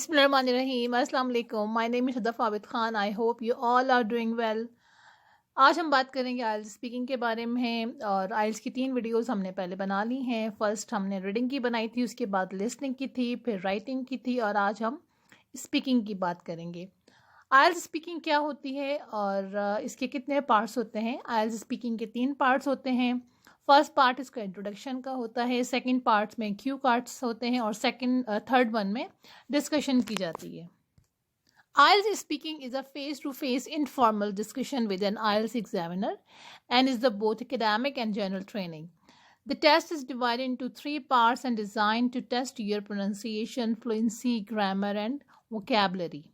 बिस्मिल्लाहिर्रहमानिर्रहीम। अस्सलाम वालेकुम। My name is Sadaf Abid Khan. I hope you all are doing well. आज हम बात करेंगे आइल्स स्पीकिंग के बारे में। और आइल्स की 3 वीडियोस हमने पहले बना ली हैं। फर्स्ट हमने रीडिंग की बनाई थी, उसके बाद लिसनिंग की थी, फिर राइटिंग की थी, और आज हम स्पीकिंग की बात करेंगे। आइल्स स्पीकिंग क्या होती है और इसके कितने पार्ट्स होते हैं। आइल्स स्पीकिंग के 3 पार्ट्स होते हैं। फर्स्ट पार्ट इसका इंट्रोडक्शन का होता है, सेकंड पार्ट में क्यू कार्ड्स होते हैं, और थर्ड वन में डिस्कशन की जाती है। IELTS speaking is a face-to-face informal discussion with an IELTS examiner and is the both academic and general training. The test is divided into 3 parts and designed to test your pronunciation, fluency, grammar and vocabulary.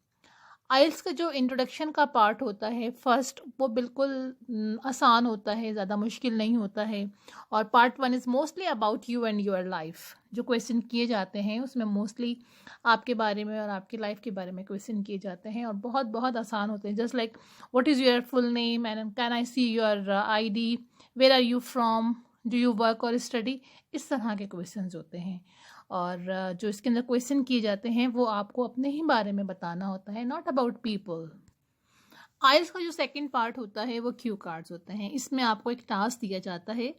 आइल्स का जो introduction का part होता है first, वो बिल्कुल आसान होता है, ज़्यादा मुश्किल नहीं होता है। और part 1 is mostly about you and your life. जो क्वेश्चन किए जाते हैं उसमें मोस्टली आपके बारे में और आपकी लाइफ के बारे में क्वेश्चन किए जाते हैं, और बहुत बहुत आसान होते हैं। Just like what is your full name and can I see your ID, where are you from, do you work or study, इस तरह के क्वेश्चन होते हैं। और जो इसके अंदर क्वेश्चन किए जाते हैं वो आपको अपने ही बारे में बताना होता है, नॉट अबाउट पीपल। आइल्स का जो सेकंड पार्ट होता है वो क्यू कार्ड्स होते हैं। इसमें आपको एक टास्क दिया जाता है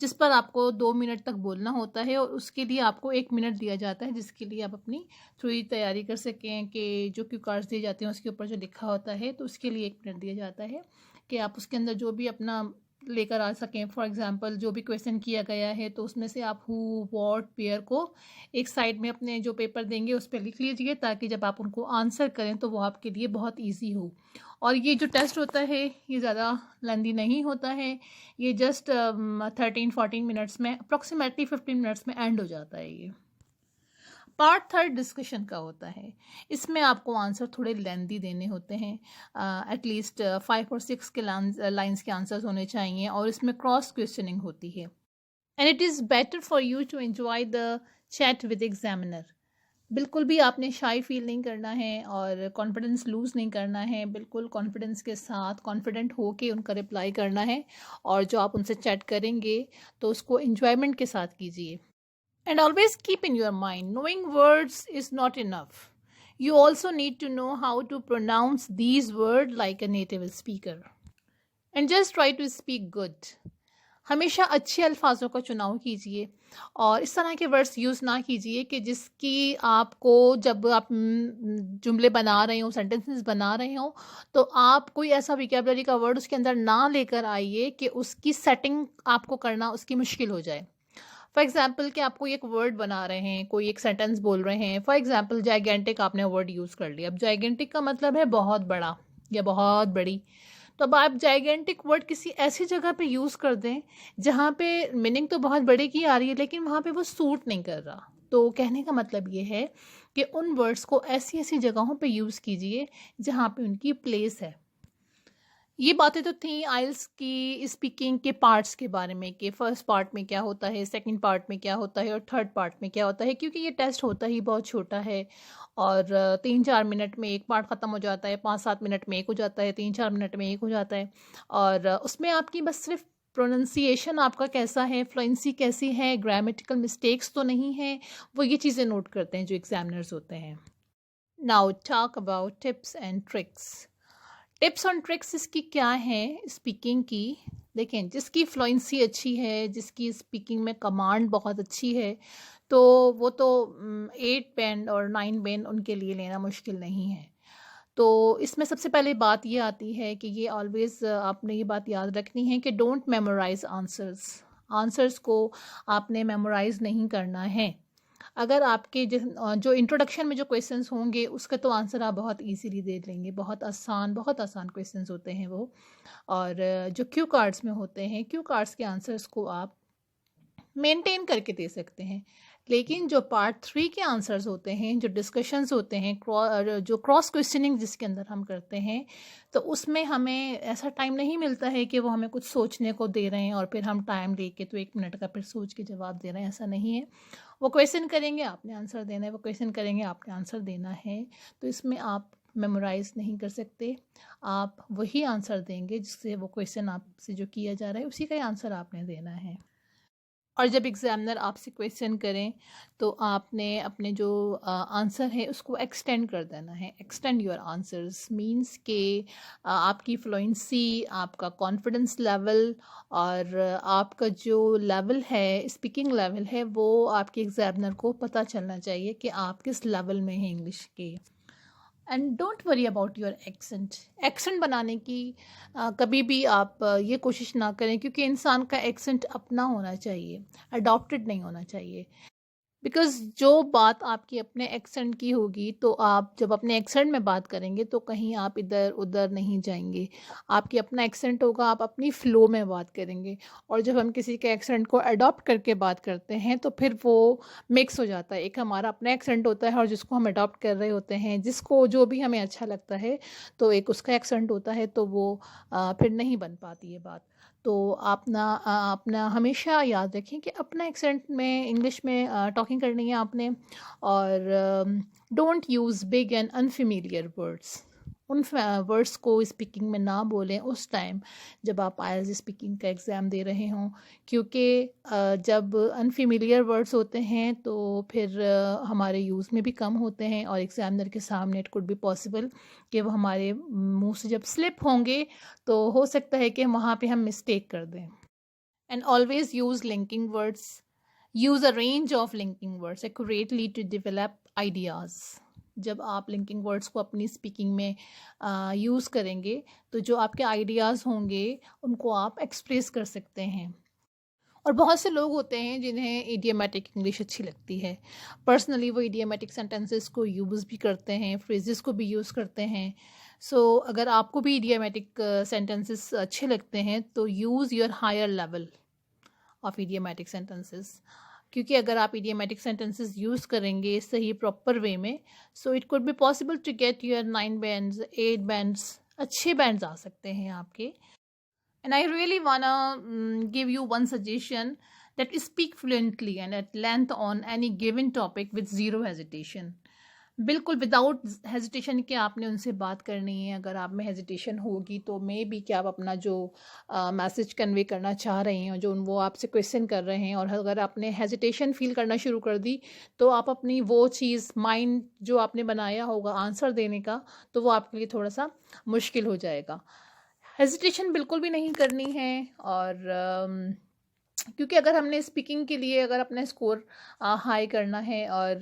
जिस पर आपको 2 मिनट तक बोलना होता है, और उसके लिए आपको 1 मिनट दिया जाता है, जिसके लिए आप अपनी थोड़ी तैयारी कर सकें कि जो क्यू कार्ड्स दिए जाते हैं उसके ऊपर जो लिखा होता है, तो उसके लिए 1 मिनट दिया जाता है कि आप उसके अंदर जो भी अपना लेकर आ सकें। फॉर एग्जांपल जो भी क्वेश्चन किया गया है तो उसमें से आप हु, व्हाट, वेयर को एक साइड में अपने जो पेपर देंगे उस पर लिख लीजिए, ताकि जब आप उनको आंसर करें तो वो आपके लिए बहुत ईजी हो। और ये जो टेस्ट होता है ये ज़्यादा लेंदी नहीं होता है, ये जस्ट 13-14 मिनट्स में, अप्रॉक्सीमेटली 15 मिनट्स में एंड हो जाता है ये। पार्ट थर्ड डिस्कशन का होता है। इसमें आपको आंसर थोड़े लेंदी देने होते हैं, एटलीस्ट 5 और 6 के लाइन्स के आंसर्स होने चाहिए, और इसमें क्रॉस क्वेश्चनिंग होती है। And it is better for you to enjoy the chat with examiner. बिल्कुल भी आपने शाई फील नहीं करना है और कॉन्फिडेंस लूज़ नहीं करना है। बिल्कुल कॉन्फिडेंस के साथ, कॉन्फिडेंट होके उनका रिप्लाई करना है, और जो आप उनसे चैट करेंगे तो उसको एंजॉयमेंट के साथ कीजिए। And always keep in your mind, knowing words is not enough. You also need to know how to pronounce these words like a native speaker. And just try to speak good. हमेशा अच्छे अल्फाजों का चुनाव कीजिए, और इस तरह के words use ना कीजिए कि जिसकी आपको, जब आप जुमले बना रहे हो, सेंटेंसेस बना रहे हो, तो आप कोई ऐसा विकेबलरी का वर्ड उसके अंदर ना लेकर आइए कि उसकी सेटिंग आपको करना उसकी मुश्किल हो जाए। फॉर एग्जाम्पल कि आप कोई एक वर्ड बना रहे हैं, कोई एक सेंटेंस बोल रहे हैं। फॉर एग्जाम्पल जाइगेंटिक आपने वर्ड यूज़ कर लिया। अब जाइगेंटिक का मतलब है बहुत बड़ा या बहुत बड़ी। तो अब आप जाइगेंटिक वर्ड किसी ऐसी जगह पे यूज़ कर दें जहाँ पे मीनिंग तो बहुत बड़े की आ रही है, लेकिन वहाँ पे वो सूट नहीं कर रहा। तो कहने का मतलब ये है कि उन वर्ड्स को ऐसी ऐसी जगहों पे यूज़ कीजिए जहाँ पे उनकी प्लेस है। ये बातें तो थी आइल्स की स्पीकिंग के पार्ट्स के बारे में, कि फर्स्ट पार्ट में क्या होता है, सेकंड पार्ट में क्या होता है, और थर्ड पार्ट में क्या होता है। क्योंकि ये टेस्ट होता ही बहुत छोटा है, और 3-4 मिनट में एक पार्ट ख़त्म हो जाता है, 5-7 मिनट में एक हो जाता है, 3-4 मिनट में एक हो जाता है। और उसमें आपकी बस सिर्फ प्रोनंसिएशन आपका कैसा है, फ्लुएंसी कैसी है, ग्रामेटिकल मिस्टेक्स तो नहीं है, वो ये चीज़ें नोट करते हैं जो एग्जामिनर्स होते हैं। Now talk about tips and tricks. Tips और ट्रिक्स इसकी क्या हैं स्पीकिंग की। देखें, जिसकी फ्लुएंसी अच्छी है, जिसकी स्पीकिंग में कमांड बहुत अच्छी है, तो वो तो 8 बैंड और 9 बैंड उनके लिए लेना मुश्किल नहीं है। तो इसमें सबसे पहले बात ये आती है कि ये ऑलवेज़ आपने ये बात याद रखनी है कि डोंट मेमोराइज आंसर्स। आंसर्स को आपने मेमोराइज नहीं करना है। अगर आपके जो इंट्रोडक्शन में जो क्वेश्चंस होंगे उसका तो आंसर आप बहुत इजीली दे लेंगे, बहुत आसान क्वेश्चंस होते हैं वो। और जो क्यू कार्ड्स में होते हैं, क्यू कार्ड्स के आंसर्स को आप मेंटेन करके दे सकते हैं। लेकिन जो पार्ट 3 के आंसर्स होते हैं, जो डिस्कशंस होते हैं, जो क्रॉस क्वेश्चनिंग जिसके अंदर हम करते हैं, तो उसमें हमें ऐसा टाइम नहीं मिलता है कि वो हमें कुछ सोचने को दे रहे हैं और फिर हम टाइम लेके तो 1 मिनट का फिर सोच के जवाब दे रहे हैं, ऐसा नहीं है। वो क्वेश्चन करेंगे, आपने आंसर देना है, वो क्वेश्चन करेंगे, आपने आंसर देना है। तो इसमें आप मेमोराइज़ नहीं कर सकते, आप वही आंसर देंगे जिससे वो क्वेश्चन आपसे जो किया जा रहा है उसी का ही आंसर आपने देना है। और जब एग्ज़ामिनर आपसे क्वेश्चन करें तो आपने अपने जो आंसर है उसको एक्सटेंड कर देना है। एक्सटेंड योर आंसर्स मींस के आपकी फ्लुएंसी, आपका कॉन्फिडेंस लेवल और आपका जो लेवल है, स्पीकिंग लेवल है, वो आपके एग्ज़ामिनर को पता चलना चाहिए कि आप किस लेवल में हैं इंग्लिश के। And don't worry about your accent. Accent बनाने की कभी भी आप ये कोशिश ना करें, क्योंकि इंसान का एक्सेंट अपना होना चाहिए, अडॉप्टेड नहीं होना चाहिए। बिकॉज़ जो बात आपकी अपने एक्सेंट की होगी, तो आप जब अपने एक्सेंट में बात करेंगे तो कहीं आप इधर उधर नहीं जाएंगे। आपकी अपना एक्सेंट होगा, आप अपनी फ़्लो में बात करेंगे। और जब हम किसी के एक्सेंट को अडॉप्ट करके बात करते हैं तो फिर वो मिक्स हो जाता है। एक हमारा अपना एक्सेंट होता है और जिसको हम अडॉप्ट कर रहे होते हैं, जिसको जो भी हमें अच्छा लगता है, तो एक उसका एक्सेंट होता है, तो वो फिर नहीं बन पाती है बात। तो अपना हमेशा याद रखें कि अपना एक्सेंट में इंग्लिश में टॉकिंग करनी है आपने। और don't use big and unfamiliar words. उन वर्ड्स को स्पीकिंग में ना बोलें उस टाइम जब आप आइल्स स्पीकिंग का एग्ज़ाम दे रहे हों, क्योंकि जब अनफेमिलियर वर्ड्स होते हैं तो फिर हमारे यूज़ में भी कम होते हैं और एग्ज़ामिनर के सामने इट कुड बी पॉसिबल कि वो हमारे मुंह से जब स्लिप होंगे तो हो सकता है कि वहाँ पे हम मिस्टेक कर दें। And always use linking words. Use a range of linking words accurately to develop ideas. जब आप लिंकिंग वर्ड्स को अपनी स्पीकिंग में यूज़ करेंगे तो जो आपके आइडियाज़ होंगे उनको आप एक्सप्रेस कर सकते हैं। और बहुत से लोग होते हैं जिन्हें इडियोमेटिक इंग्लिश अच्छी लगती है। पर्सनली वो इडियोमेटिक सेंटेंसेस को यूज़ भी करते हैं, फ्रेजेस को भी यूज़ करते हैं। अगर आपको भी इडियोमेटिक सेंटेंसेस अच्छे लगते हैं तो use your higher level of idiomatic sentences. क्योंकि अगर आप इडियोमेटिक सेंटेंसेस यूज़ करेंगे सही प्रॉपर वे में, so it could be possible to get your 9 bands, 8 bands, अच्छे बैंड्स आ सकते हैं आपके। And I really wanna give you one suggestion, that speak fluently and at length on any given topic with zero hesitation. बिल्कुल without hesitation के आपने उनसे बात करनी है। अगर आप में हेजिटेशन होगी तो मे बी कि आप अपना जो मैसेज कन्वे करना चाह रहे हैं और जो वो आपसे क्वेश्चन कर रहे हैं, और अगर आपने हेजिटेशन फील करना शुरू कर दी तो आप अपनी वो चीज़, माइंड जो आपने बनाया होगा आंसर देने का, तो वो आपके लिए थोड़ा सा मुश्किल हो जाएगा। हेजिटेशन बिल्कुल भी नहीं करनी है। और क्योंकि अगर हमने स्पीकिंग के लिए अगर अपना स्कोर हाई करना है और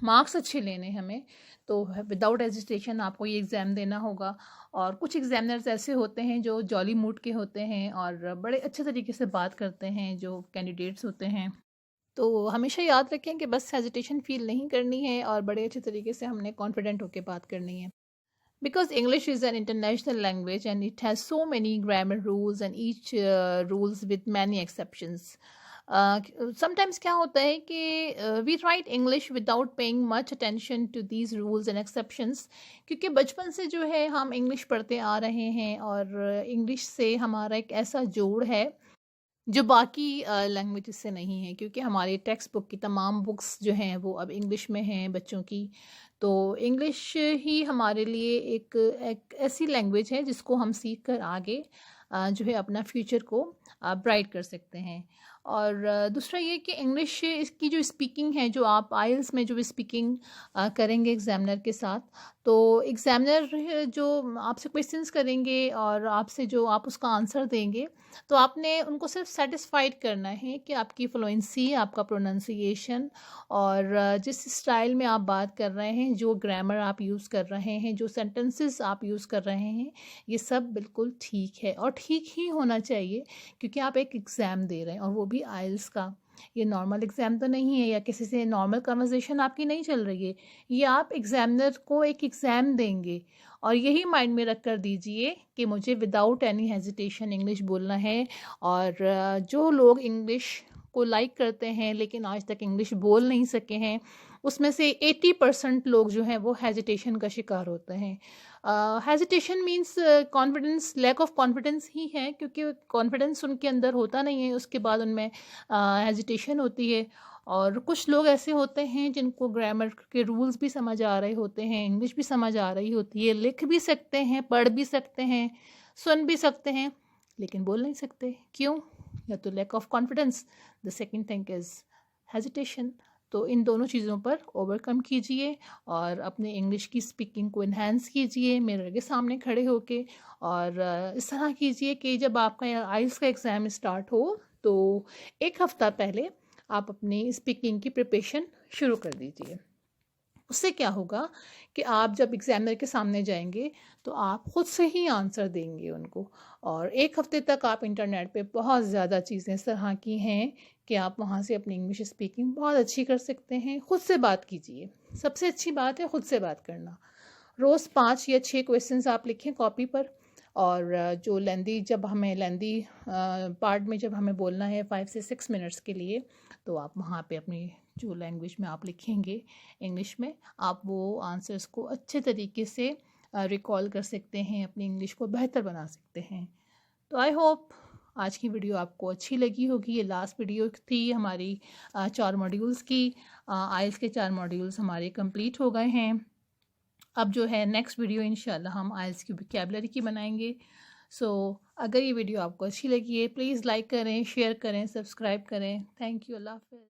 मार्क्स अच्छे लेने हैं हमें, तो विदाउट हेजिटेशन आपको ये एग्ज़ाम देना होगा। और कुछ एग्जामिनर्स ऐसे होते हैं जो जॉली मूड के होते हैं और बड़े अच्छे तरीके से बात करते हैं, जो कैंडिडेट्स होते हैं। तो हमेशा याद रखें कि बस हेजिटेशन फील नहीं करनी है और बड़े अच्छे तरीके से हमने कॉन्फिडेंट होकर बात करनी है। Because English is an international language and it has so many grammar rules, and each rules with many exceptions. Sometimes क्या होता है कि we write English without paying much attention to these rules and exceptions, क्योंकि बचपन से जो है हम इंग्लिश पढ़ते आ रहे हैं और इंग्लिश से हमारा एक ऐसा जोड़ है जो बाकी लैंग्वेज से नहीं है। क्योंकि हमारे टेक्स्ट बुक की तमाम बुक्स जो हैं वो अब इंग्लिश में हैं बच्चों की। तो इंग्लिश ही हमारे लिए एक ऐसी लैंग्वेज है जिसको हम सीख कर आगे जो है अपना फ्यूचर को ब्राइट कर सकते हैं। और दूसरा ये कि इंग्लिश इसकी जो स्पीकिंग है, जो आप आइल्स में जो स्पीकिंग करेंगे एग्ज़ामिनर के साथ, तो एग्ज़ामिनर जो आपसे क्वेश्चंस करेंगे और आपसे जो आप उसका आंसर देंगे, तो आपने उनको सिर्फ सेटिस्फाइड करना है कि आपकी फ्लुएंसी, आपका प्रोनंसिएशन और जिस स्टाइल में आप बात कर रहे हैं, जो ग्रामर आप यूज़ कर रहे हैं, जो सेंटेंसेस आप यूज़ कर रहे हैं, ये सब बिल्कुल ठीक है और ठीक ही होना चाहिए। क्योंकि आप एक एग्ज़ाम दे रहे हैं और वो भी आइल्स का। ये नॉर्मल एग्ज़ाम तो नहीं है या किसी से नॉर्मल कन्वर्सेशन आपकी नहीं चल रही है। ये आप एग्ज़ामिनर को एक एग्ज़ाम देंगे और यही माइंड में रख कर दीजिए कि मुझे विदाउट एनी हेजिटेशन इंग्लिश बोलना है। और जो लोग इंग्लिश को लाइक करते हैं लेकिन आज तक इंग्लिश बोल नहीं सके हैं, उसमें से 80% लोग जो हैं वो हेजिटेशन का शिकार होते हैं। Hesitation means confidence, lack of confidence ही है, क्योंकि कॉन्फिडेंस उनके अंदर होता नहीं है, उसके बाद उनमें हेजिटेशन होती है। और कुछ लोग ऐसे होते हैं जिनको ग्रामर के रूल्स भी समझ आ रहे होते हैं, इंग्लिश भी समझ आ रही होती है, लिख भी सकते हैं, पढ़ भी सकते हैं, सुन भी सकते हैं, लेकिन बोल नहीं सकते। क्यों? या तो lack of confidence, the second thing is hesitation. तो इन दोनों चीज़ों पर ओवरकम कीजिए और अपने इंग्लिश की स्पीकिंग को इन्हेंस कीजिए मिरर के सामने खड़े होके। और इस तरह कीजिए कि जब आपका आइल्स का एग्ज़ाम स्टार्ट हो तो एक हफ़्ता पहले आप अपनी स्पीकिंग की प्रिपरेशन शुरू कर दीजिए। उससे क्या होगा कि आप जब एग्ज़ामिनर के सामने जाएंगे तो आप ख़ुद से ही आंसर देंगे उनको। और एक हफ़्ते तक आप इंटरनेट पे बहुत ज़्यादा चीज़ें इस तरह की हैं कि आप वहाँ से अपनी इंग्लिश स्पीकिंग बहुत अच्छी कर सकते हैं। ख़ुद से बात कीजिए, सबसे अच्छी बात है ख़ुद से बात करना। रोज़ 5 या 6 क्वेश्चंस आप लिखें कॉपी पर। और जो लेंदी जब हमें लेंदी पार्ट में जब हमें बोलना है 5 से 6 मिनट्स के लिए, तो आप वहाँ पे अपनी जो लैंग्वेज में आप लिखेंगे इंग्लिश में, आप वो आंसर्स को अच्छे तरीके से रिकॉल कर सकते हैं, अपनी इंग्लिश को बेहतर बना सकते हैं। तो आई होप आज की वीडियो आपको अच्छी लगी होगी। ये लास्ट वीडियो थी हमारी 4 मॉड्यूल्स की। आइल्स के 4 मॉड्यूल्स हमारे कंप्लीट हो गए हैं। अब जो है नेक्स्ट वीडियो इंशाल्लाह हम आइल्स की वोकैबुलरी की बनाएंगे। सो अगर ये वीडियो आपको अच्छी लगी है प्लीज़ लाइक करें, शेयर करें, सब्सक्राइब करें। थैंक यू, अल्लाह हाफ़िज़।